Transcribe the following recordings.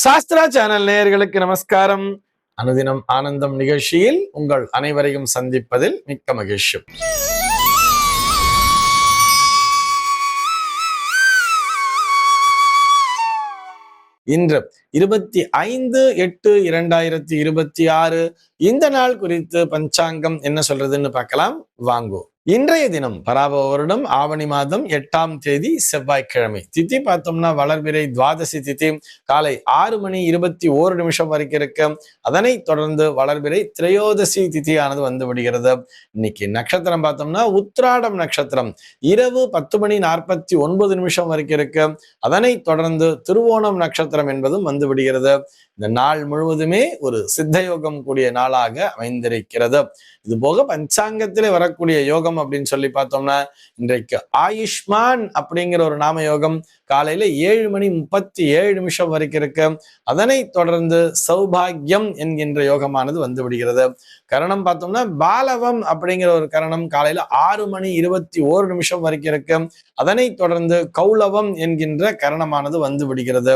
Sastra channel நேயர்களுக்கு நமஸ்காரம். அனுதினம் ஆனந்தம் நிகழ்ச்சியில் உங்கள் அனைவரையும் சந்திப்பதில் மிக்க மகிழ்ச்சி. இன்று 25/8/2026 இந்த நாள் குறித்து பஞ்சாங்கம் என்ன சொல்றதுன்னு பார்க்கலாம் வாங்கோ. இன்றைய தினம் பராபவ வருடம் ஆவணி மாதம் 8ஆம் தேதி செவ்வாய்க்கிழமை. திதி பார்த்தோம்னா வளர்பிறை துவாதசி திதி காலை 6:21 வரைக்கும் இருக்கு. அதனை தொடர்ந்து வளர்பிறை திரையோதசி திதியானது வந்து விடுகிறது. இன்னைக்கு நட்சத்திரம் பார்த்தோம்னா உத்திராடம் நட்சத்திரம் இரவு 10:49 வரைக்கும் இருக்கு. அதனை தொடர்ந்து திருவோணம் நட்சத்திரம் என்பதும் வந்து விடுகிறது. இந்த நாள் முழுவதுமே ஒரு சித்தயோகம் கூடிய நாளாக அமைந்திருக்கிறது. இது போக பஞ்சாங்கத்திலே வரக்கூடிய யோகம் அப்படின்னு சொல்லி பார்த்தோம்னா இன்றைக்கு ஆயுஷ்மான் அப்படிங்கிற ஒரு நாம யோகம் காலையில 7:37 வரைக்கும் இருக்கு. அதனை தொடர்ந்து சௌபாகியம் என்கின்ற யோகமானது வந்து விடுகிறது. கரணம் பார்த்தோம்னா பாலவம் அப்படிங்கிற ஒரு கரணம் காலையில 6:21 வரைக்கும் இருக்கு. அதனை தொடர்ந்து கௌளவம் என்கின்ற கரணமானது வந்து விடுகிறது.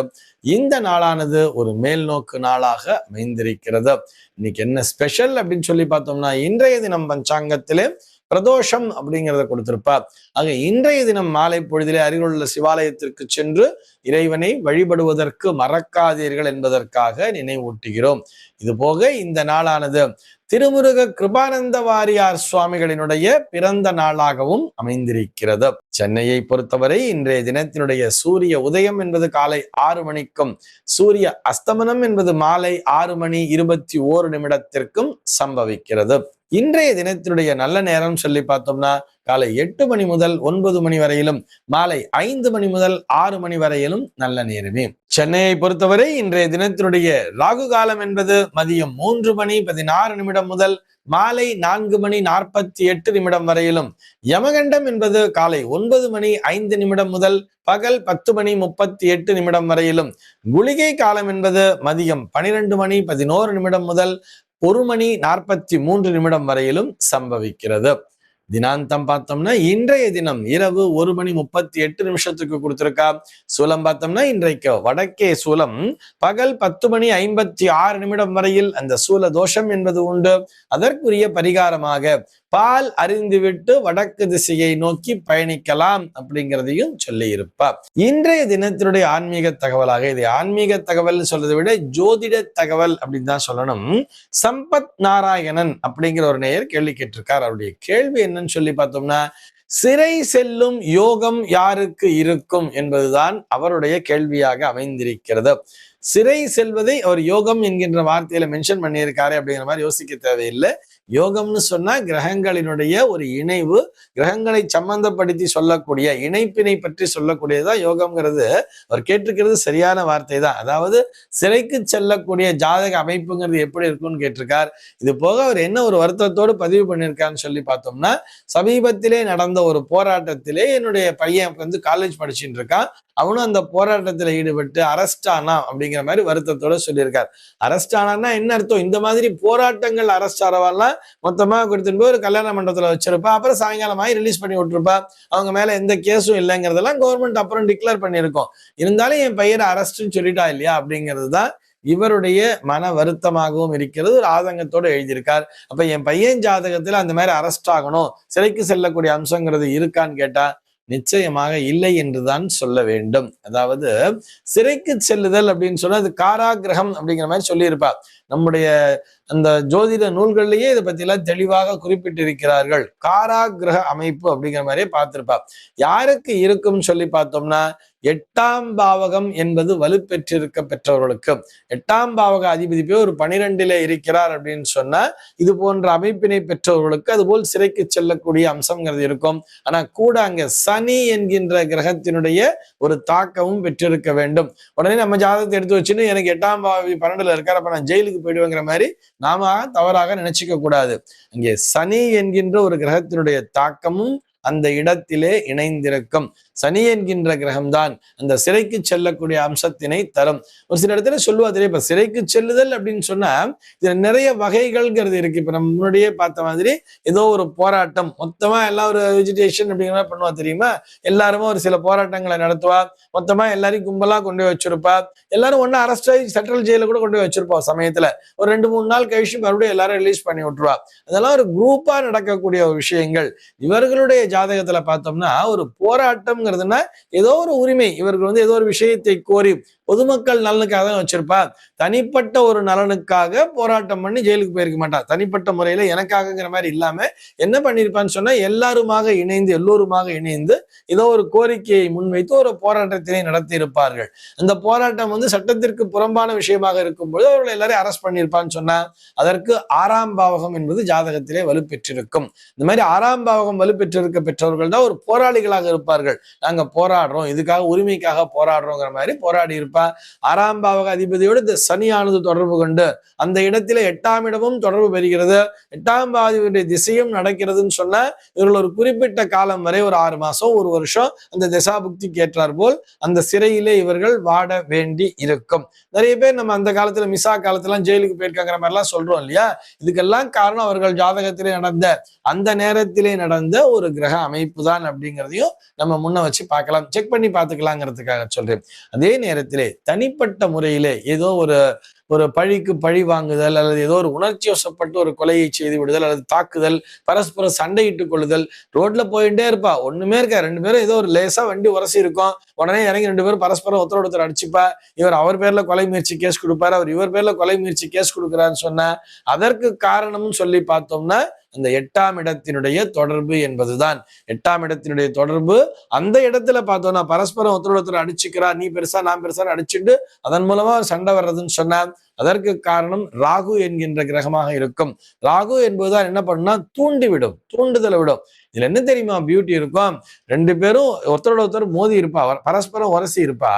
இந்த நாளானது ஒரு மேல் நோக்கு நாளாக அமைந்திருக்கிறது. இன்னைக்கு என்ன ஸ்பெஷல் அப்படின்னு சொல்லி பார்த்தோம்னா இன்றைய தினம் பஞ்சாங்கத்திலே பிரதோஷம் அப்படிங்கிறத கொடுத்திருப்பார். ஆக இன்றைய தினம் மாலை பொழுதிலே அருகிலுள்ள சிவாலயத்திற்கு சென்று இறைவனை வழிபடுவதற்கு மறக்காதீர்கள் என்பதற்காக நினைவூட்டுகிறோம். இது போக இந்த நாளானது திருமுருக கிருபானந்த வாரியார் சுவாமிகளினுடைய பிறந்த நாளாகவும் அமைந்திருக்கிறது. சென்னையை பொறுத்தவரை இன்றைய தினத்தினுடைய சூரிய உதயம் என்பது காலை 6 மணிக்கும் சூரிய அஸ்தமனம் என்பது மாலை 6:21 சம்பவிக்கிறது. இன்றைய தினத்தினுடைய நல்ல நேரம் சொல்லி பார்த்தோம்னா காலை 8 மணி முதல் 9 மணி வரையிலும் மாலை 5 மணி முதல் 6 மணி வரையிலும் நல்ல நேரமே. சென்னையை பொறுத்தவரை இன்றைய தினத்தினுடைய ராகு காலம் என்பது மதியம் 3:16 முதல் மாலை 4:48 வரையிலும், யமகண்டம் என்பது காலை 9:05 முதல் பகல் 10:38 வரையிலும், குளிகை காலம் என்பது மதியம் 12:11 முதல் 1:43 வரையிலும் சம்பவிக்கிறது. தினாந்தம் பார்த்தோம்னா இன்றைய தினம் இரவு 1:38 கொடுத்திருக்கா. சூலம் பார்த்தோம்னா இன்றைக்கு வடக்கே சூலம் பகல் 10:56 வரையில் அந்த சூல தோஷம் என்பது உண்டு. அதற்குரிய பரிகாரமாக பால் அறிந்துவிட்டு வடக்கு திசையை நோக்கி பயணிக்கலாம் அப்படிங்கிறதையும் சொல்லி இருப்பார். இன்றைய தினத்தினுடைய ஆன்மீக தகவலாக, இது ஆன்மீக தகவல் சொல்றதை விட ஜோதிட தகவல் அப்படின்னு தான் சொல்லணும். சம்பத் நாராயணன் அப்படிங்கிற ஒரு நேயர் கேள்வி கேட்டிருக்கார். அவருடைய கேள்வி என்னன்னு சொல்லி பார்த்தோம்னா சிறை செல்லும் யோகம் யாருக்கு இருக்கும் என்பதுதான் அவருடைய கேள்வியாக அமைந்திருக்கிறது. சிறை செல்வதை அவர் யோகம் என்கின்ற வார்த்தையில மென்ஷன் பண்ணியிருக்காரு அப்படிங்கிற மாதிரி யோசிக்க தேவையில்லை. யோகம்னு சொன்னா கிரகங்களினுடைய ஒரு இணைவு, கிரகங்களை சம்பந்தப்படுத்தி சொல்லக்கூடிய இணைப்பினை பற்றி சொல்லக்கூடியதான் யோகம்ங்கிறது. அவர் கேட்டிருக்கிறது சரியான வார்த்தை தான். அதாவது சிறைக்கு செல்லக்கூடிய ஜாதக அமைப்புங்கிறது எப்படி இருக்கும்னு கேட்டிருக்கார். இது போக அவர் என்ன ஒரு வருத்தத்தோடு பதிவு பண்ணியிருக்கான்னு சொல்லி பார்த்தோம்னா சமீபத்திலே நடந்த ஒரு போராட்டத்திலே என்னுடைய பையன் காலேஜ் படிச்சுட்டு இருக்கான். அவனும் அந்த போராட்டத்துல ஈடுபட்டு அரெஸ்ட் ஆனா அப்படிங்கிற மாதிரி வருத்தத்தோட சொல்லியிருக்கார். அரெஸ்ட் ஆனான்னா என்ன அர்த்தம்? இந்த மாதிரி போராட்டங்கள் அரெஸ்ட் ஆறவாலாம் மொத்தமா கொடுத்துட்டு போய் ஒரு கல்யாண மண்டபத்துல வச்சிருப்பா, அப்புறம் சாயங்காலமாயி ரிலீஸ் பண்ணி விட்டுருப்பா. அவங்க மேல எந்த கேஸும் இல்லைங்கிறதெல்லாம் கவர்மெண்ட் அப்புறம் டிக்ளேர் பண்ணியிருக்கோம். இருந்தாலும் என் பையனை அரெஸ்ட்னு சொல்லிட்டா இல்லையா அப்படிங்கிறது தான் இவருடைய மன வருத்தமாகவும் இருக்கிறது. ஒரு ஆதங்கத்தோடு எழுதியிருக்கார். அப்ப என் பையன் ஜாதகத்துல அந்த மாதிரி அரெஸ்ட் ஆகணும், சிறைக்கு செல்லக்கூடிய அம்சங்கிறது இருக்கான்னு கேட்டா நிச்சயமாக இல்லை என்றுதான் சொல்ல வேண்டும். அதாவது சிறைக்கு செல்லுதல் அப்படின்னு சொன்னா அது காராகிரகம் அப்படிங்கிற மாதிரி சொல்லியிருப்பார். நம்முடைய அந்த ஜோதிட நூல்கள்லயே இதை பத்தி எல்லாம் தெளிவாக குறிப்பிட்டிருக்கிறார்கள். காராகிரக அமைப்பு அப்படிங்கிற மாதிரியே பார்த்திருப்பார். யாருக்கு இருக்கும்னு சொல்லி பார்த்தோம்னா 8ஆம் பாவகம் என்பது வலுப்பெற்றிருக்க பெற்றவர்களுக்கு, 8ஆம் பாவக அதிபதி போய் ஒரு 12 இருக்கிறார் அப்படின்னு சொன்னா இது போன்ற அமைப்பினை பெற்றவர்களுக்கு அதுபோல் சிறைக்கு செல்லக்கூடிய அம்சங்கிறது இருக்கும். ஆனா கூட அங்க சனி என்கின்ற கிரகத்தினுடைய ஒரு தாக்கமும் பெற்றிருக்க வேண்டும். உடனே நம்ம ஜாதகத்தை எடுத்து வச்சுன்னு எனக்கு 8ஆம் பாவகம் 12 இருக்கார், அப்ப நான் ஜெயிலுக்கு போயிடுவேங்கிற மாதிரி நாம தவறாக நினைச்சுக்க கூடாது. அங்கே சனி என்கின்ற ஒரு கிரகத்தினுடைய தாக்கமும் அந்த இடத்திலே இணைந்திருக்கும். சனி என்கின்ற கிரகம்தான் அந்த சிறைக்கு செல்லக்கூடிய அம்சத்தினை தரும். ஒரு சில இடத்துல சொல்லுவா தெரியும், இப்ப சிறைக்கு செல்லுதல் அப்படின்னு சொன்னா இதுல நிறைய வகைகள்ங்கிறது இருக்கு. இப்ப நம்ம முன்னாடியே பார்த்த மாதிரி ஏதோ ஒரு போராட்டம் மொத்தமா எல்லாம் ஒரு வெஜிடேஷன் அப்படிங்கிற மாதிரி பண்ணுவா தெரியுமா, எல்லாருமே ஒரு சில போராட்டங்களை நடத்துவா, மொத்தமா எல்லாரையும் கும்பலா கொண்டு போய் வச்சிருப்பா, எல்லாரும் ஒண்ணு அரெஸ்ட் ஆகி சென்ட்ரல் ஜெயில கூட கொண்டு போய் வச்சிருப்பா. சமயத்துல ஒரு 2-3 நாள் கழிச்சு மறுபடியும் எல்லாரும் ரிலீஸ் பண்ணி விட்டுருவா. அதெல்லாம் ஒரு குரூப்பா நடக்கக்கூடிய விஷயங்கள். இவர்களுடைய ஜாதகத்துல பார்த்தோம்னா ஒரு போராட்டம்ங்கிறதுனா ஏதோ ஒரு உரிமை, இவர்கள் ஏதோ ஒரு விஷயத்தை கோரி பொதுமக்கள் நலனுக்காக தான் வச்சிருப்பா. தனிப்பட்ட ஒரு நலனுக்காக போராட்டம் பண்ணி ஜெயிலுக்கு போயிருக்க மாட்டா. தனிப்பட்ட முறையில எனக்காகங்கிற மாதிரி இல்லாம என்ன பண்ணிருப்பான்னு சொன்னா எல்லோருமாக இணைந்து ஏதோ ஒரு கோரிக்கையை முன்வைத்து ஒரு போராட்டத்தினை நடத்தி இருப்பார்கள். அந்த போராட்டம் சட்டத்திற்கு புறம்பான விஷயமாக இருக்கும்போது அவர்கள் எல்லாரையும் அரெஸ்ட் பண்ணியிருப்பான்னு சொன்னா அதற்கு 6ஆம் பாவகம் என்பது ஜாதகத்திலே வலுப்பெற்றிருக்கும். இந்த மாதிரி 6ஆம் பாவகம் வலுப்பெற்றிருக்க பெற்றவர்கள் தான் ஒரு போராளிகளாக இருப்பார்கள். நாங்க போராடுறோம், இதுக்காக உரிமைக்காக போராடுறோங்கிற மாதிரி போராடி இருப்பா. 6ஆம் பாவக அதிபதியோடு இந்த சனியானது தொடர்பு கொண்டு அந்த இடத்துல 8ஆம் இடமும் தொடர்பு பெறுகிறது. 8ஆம் பாவதியுடைய திசையும் நடக்கிறதுன்னு சொன்னா இவர்கள் ஒரு குறிப்பிட்ட காலம் வரை ஒரு 6 மாசம் 1 வருஷம் அந்த திசாபுக்திக்கு ஏற்றார் போல் அந்த சிறையிலே இவர்கள் வாட வேண்டி இருக்கும். நிறைய பேர் நம்ம அந்த காலத்துல மிசா காலத்துல ஜெயிலுக்கு போயிருக்காங்கிற மாதிரி எல்லாம் சொல்றோம் இல்லையா, இதுக்கெல்லாம் காரணம் அவர்கள் ஜாதகத்திலே நடந்த அந்த நேரத்திலே நடந்த ஒரு கிரக அமைப்பு தான் அப்படிங்கிறதையும் நம்ம முன்ன வச்சு பார்க்கலாம், செக் பண்ணி பார்த்துக்கலாங்கிறதுக்காக சொல்றேன். அதே நேரத்திலே தனிப்பட்ட முறையிலே ஏதோ ஒரு பழிக்கு பழி வாங்குதல் அல்லது ஏதோ ஒரு உணர்ச்சி வசப்பட்டு ஒரு கொலையை செய்து விடுதல் அல்லது தாக்குதல், பரஸ்பர சண்டையிட்டுக் கொள்ளுதல், ரோட்ல போயிட்டே இருப்பா, ஒண்ணுமே இருக்கா, 2 பேரும் ஏதோ ஒரு லேசா வண்டி உரசி இருக்கும், உடனே இறங்கி 2 பேரும் பரஸ்பரம் ஒருத்தர் அடிச்சுப்பா, இவர் அவர் பேர்ல கொலை முயற்சி கேஸ் கொடுப்பாரு, அவர் இவர் பேர்ல கொலை முயற்சி கேஸ் கொடுக்கிறாருன்னு சொன்னா அதற்கு காரணம்னு சொல்லி பார்த்தோம்னா அந்த 8ஆம் இடத்தினுடைய தொடர்பு என்பதுதான். 8ஆம் இடத்தினுடைய தொடர்பு அந்த இடத்துல பார்த்தோம்னா பரஸ்பரம் ஒருத்தர் அடிச்சுக்கிறா, நீ பெருசா நான் பெருசா அடிச்சுட்டு அதன் மூலமா சண்டை வர்றதுன்னு சொன்னா அதற்கு காரணம் ராகு என்கின்ற கிரகமாக இருக்கும். ராகு என்பதுதான் என்ன பண்ணுனா தூண்டுதலை விடும். இதுல என்ன தெரியுமா பியூட்டி இருக்கும், 2 பேரும் ஒருத்தர் மோதி இருப்பா, பரஸ்பரம் உரசி இருப்பா,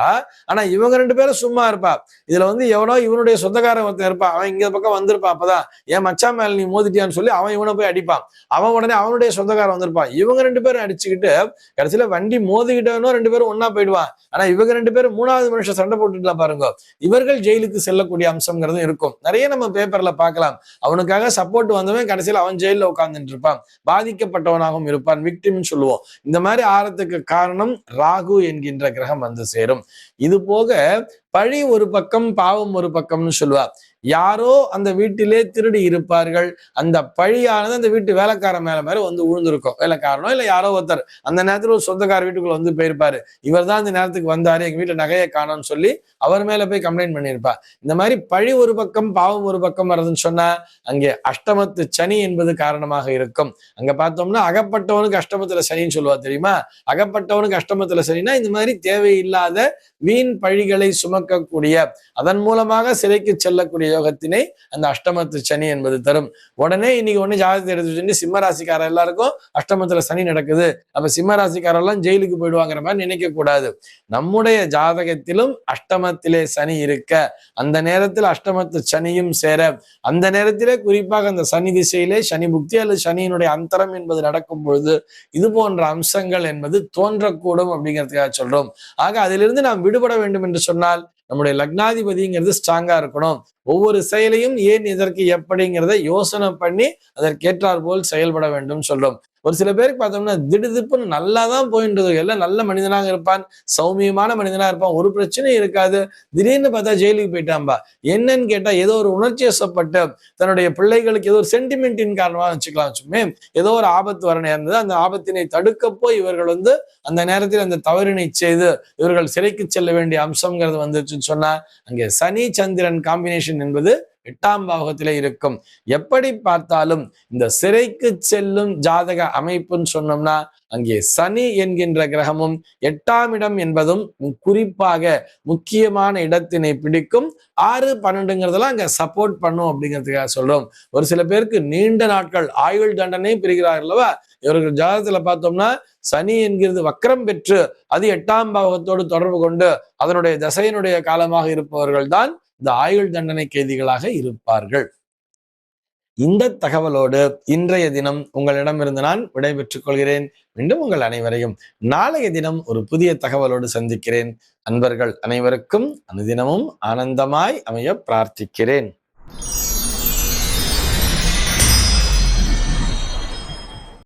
ஆனா இவங்க 2 பேரும் சும்மா இருப்பா. இதுல எவனோ இவனுடைய சொந்தக்காரன் ஒருத்தன் இருப்பான், அவன் இங்க பக்கம் வந்திருப்பான், அப்பதான் என் மச்சா மேல நீ மோதிட்டியான்னு சொல்லி அவன் இவனை போய் அடிப்பான், அவன் உடனே அவனுடைய சொந்தக்காரன் வந்திருப்பான், இவங்க 2 பேரும் அடிச்சுக்கிட்டு கடைசியில வண்டி மோதிக்கிட்டவனோ 2 பேரும் ஒன்னா போயிடுவான். ஆனா இவங்க 2 பேரும் 3வது மனுஷன் சண்டை போட்டுட்டு பாருங்க, இவர்கள் ஜெயிலுக்கு செல்லக்கூடிய அம்சம்ங்கிறது இருக்கும். நிறைய நம்ம பேப்பர்ல பார்க்கலாம், அவனுக்காக சப்போர்ட் வந்தவன் கடைசியில் அவன் ஜெயில உட்கார்ந்துட்டு இருப்பான், பாதிக்கப்பட்டவனாகவும் இருப்பான், விக்டிம்னு சொல்லுவோம். இந்த மாதிரி ஆறதுக்கு காரணம் ராகு என்கின்ற கிரகம் சேரும். இது போக பழி ஒரு பக்கம் பாவம் ஒரு பக்கம்னு சொல்லுவா. யாரோ அந்த வீட்டிலே திருடி இருப்பார்கள், அந்த பழியானது அந்த வீட்டு வேலைக்கார மேல விழுந்திருக்கும். வேலைக்காரனோ இல்ல யாரோ ஒருத்தர் அந்த நேரத்துல ஒரு சொந்தக்கார வீட்டுக்குள்ள போயிருப்பாரு, இவர் தான் அந்த நேரத்துக்கு வந்தாரு, எங்க வீட்டுல நகையை காணோம்னு சொல்லி அவர் மேல போய் கம்ப்ளைண்ட் பண்ணியிருப்பா. இந்த மாதிரி பழி ஒரு பக்கம் பாவம் ஒரு பக்கம் வருதுன்னு சொன்னா அங்கே அஷ்டமத்து சனி என்பது காரணமாக இருக்கும். அங்க பார்த்தோம்னா அகப்பட்டவனுக்கு அஷ்டமத்துல சனின்னு சொல்லுவா தெரியுமா, அகப்பட்டவனுக்கு அஷ்டமத்துல சனினா இந்த மாதிரி தேவையில்லாத வீண் பழிகளை சுமக்கக்கூடிய அதன் மூலமாக சிறைக்கு செல்லக்கூடிய யோகத்தினை அந்த அஷ்டமத்து சனி என்பது தரும். உடனே இன்னைக்கு ஜாதகத்தை எடுத்து சிம்ம ராசிக்கார எல்லாருக்கும் அஷ்டமத்துல சனி நடக்குது, அப்ப சிம்ம ராசிக்காரெல்லாம் ஜெயிலுக்கு போயிடுவாங்கிற மாதிரி நினைக்க கூடாது. நம்முடைய ஜாதகத்திலும் அஷ்டமத்திலே சனி இருக்க அந்த நேரத்தில் அஷ்டமத்து சனியும் சேர அந்த நேரத்திலே குறிப்பாக அந்த சனி திசையிலே சனி புக்தி அல்லது சனியினுடைய அந்தரம் என்பது நடக்கும் பொழுது இது போன்ற அம்சங்கள் என்பது தோன்றக்கூடும் அப்படிங்கிறதுக்காக சொல்றோம். ஆக அதிலிருந்து நாம் விடுபட வேண்டும் என்று சொன்னால் நம்முடைய லக்னாதிபதிங்கிறது ஸ்ட்ராங்கா இருக்கணும். ஒவ்வொரு செயலையும் ஏன் இதற்கு எப்படிங்கிறத யோசனை பண்ணி அதற்கேற்றார் போல் செயல்பட வேண்டும் சொல்றோம். ஒரு சில பேருக்கு பார்த்தோம்னா திடுதிப்புன்னு நல்லாதான் போயின்றது, எல்லாம் நல்ல மனிதனாக இருப்பான், சௌமியமான மனிதனா இருப்பான், ஒரு பிரச்சனையும் இருக்காது, திடீர்னு பார்த்தா ஜெயிலுக்கு போயிட்டான்பா. என்னன்னு கேட்டா ஏதோ ஒரு உணர்ச்சி வசப்பட்டு தன்னுடைய பிள்ளைகளுக்கு ஏதோ ஒரு சென்டிமெண்டின் காரணமா வச்சுக்கலாம், சும்மே ஏதோ ஒரு ஆபத்து வர நேர்ந்தது, அந்த ஆபத்தினை தடுக்க போய் இவர்கள் அந்த நேரத்தில் அந்த தவறினை செய்து இவர்கள் சிறைக்கு செல்ல வேண்டிய அம்சம்ங்கிறது வந்துச்சுன்னு சொன்னா அங்கே சனி சந்திரன் காம்பினேஷன் என்பது 8ஆம் பாவகத்திலே இருக்கும். எப்படி பார்த்தாலும் இந்த சிறைக்கு செல்லும் ஜாதக அமைப்புன்னு சொன்னோம்னா அங்கே சனி என்கின்ற கிரகமும் 8ஆம் இடம் என்பதும் குறிப்பாக முக்கியமான இடத்தினை பிடிக்கும். 6-12 அங்க சப்போர்ட் பண்ணும் அப்படிங்கிறதுக்காக சொல்றோம். ஒரு சில பேருக்கு நீண்ட நாட்கள் ஆயுள் தண்டனை பெறுகிறார்கள் அல்லவா, இவர்கள் ஜாதகத்துல பார்த்தோம்னா சனி என்கிறது வக்ரம் பெற்று அது 8ஆம் பாவகத்தோடு தொடர்பு கொண்டு அதனுடைய தசையினுடைய காலமாக இருப்பவர்கள் தான் இந்த ஆயுள் தண்டனை கைதிகளாக இருப்பார்கள். இந்த தகவலோடு இன்றைய தினம் உங்களிடமிருந்து நான் விடைபெற்றுக் கொள்கிறேன். மீண்டும் உங்கள் அனைவரையும் நாளைய தினம் ஒரு புதிய தகவலோடு சந்திக்கிறேன். அன்பர்கள் அனைவருக்கும் அனுதினமும் ஆனந்தமாய் அமைய பிரார்த்திக்கிறேன்.